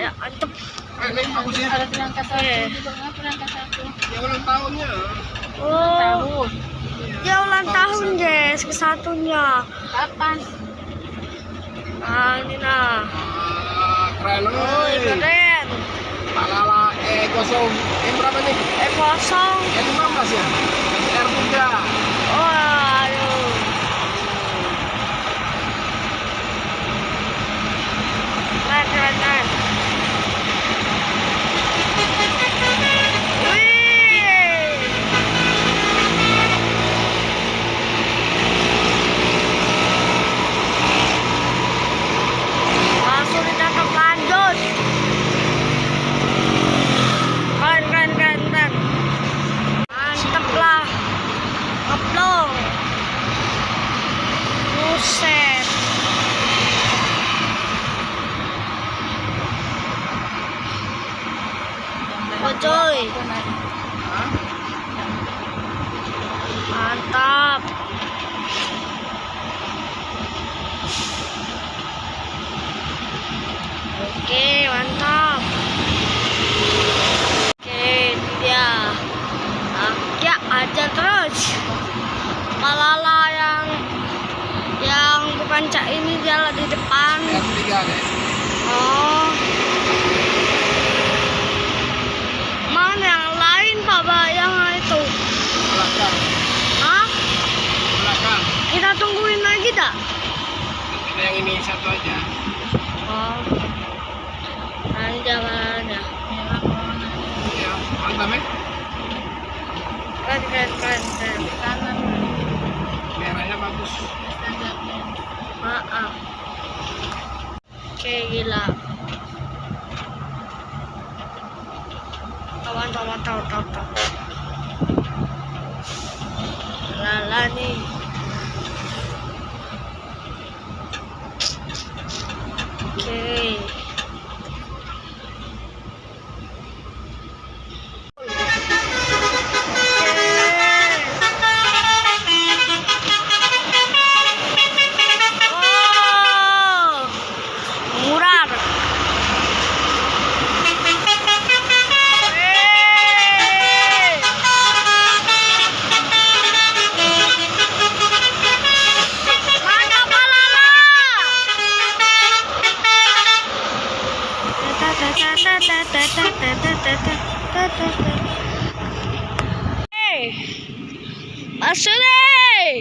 ya, mantep. Ada perangkat satu juga nggak perangkat satu. Ya ulang tahunnya. Oh, Tahun. ya ulang tahun Jess, kesatunya. Kapan? Nah, ini nah. Keren Oh, keren. Lala kosong. Berapa nih? Kosong. 15 ya. R3. Oh, aduh. Keren. Wih. Langsung ditangkap lanjut. Keren. Mantap lah. Ngeplong. Buset. Oh coy. Mantap. Oke, mantap. Oke, ini dia. Ya aja terus. Malala yang bukan cak ini jalan di depan. R3 deh. Oh. Mana yang lain Pak Bayang itu? Belakang. Hah? Belakang. Kita tungguin lagi tak? Kita yang ini satu aja. Oh. Nanti jalannya. Ya, mantap ya. Keren. Kanan. Merahnya bagus. Maaf. Oke, gila. Tahu. Lala nih. Oke. Masuk deh.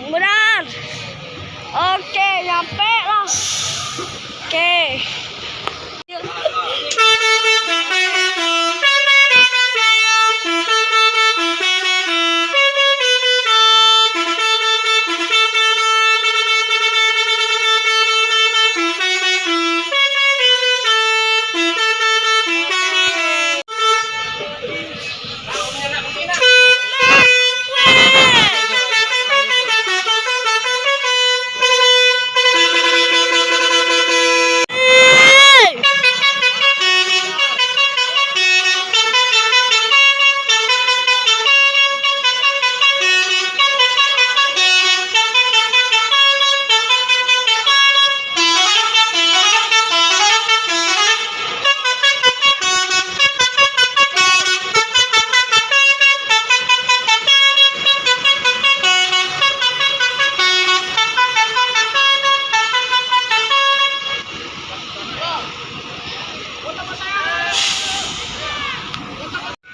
Benar. Oke, nyampe lah. Oke.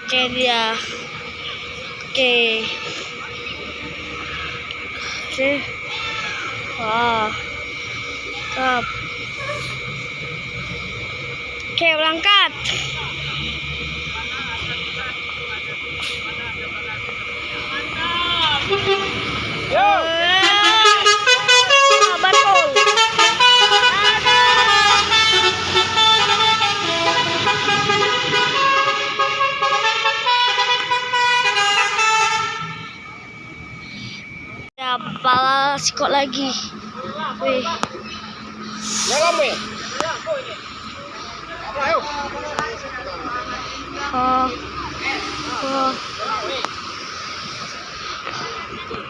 Oke dia. Oke. Wah. Mantap. Oke, berangkat. Yo. Betul. Ya, pala sikot lagi. Wih. Ya kamu ya? Ayo. Oh.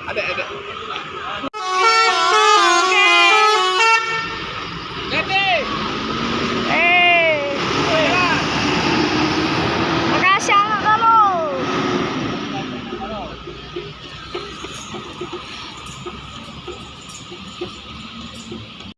Ada.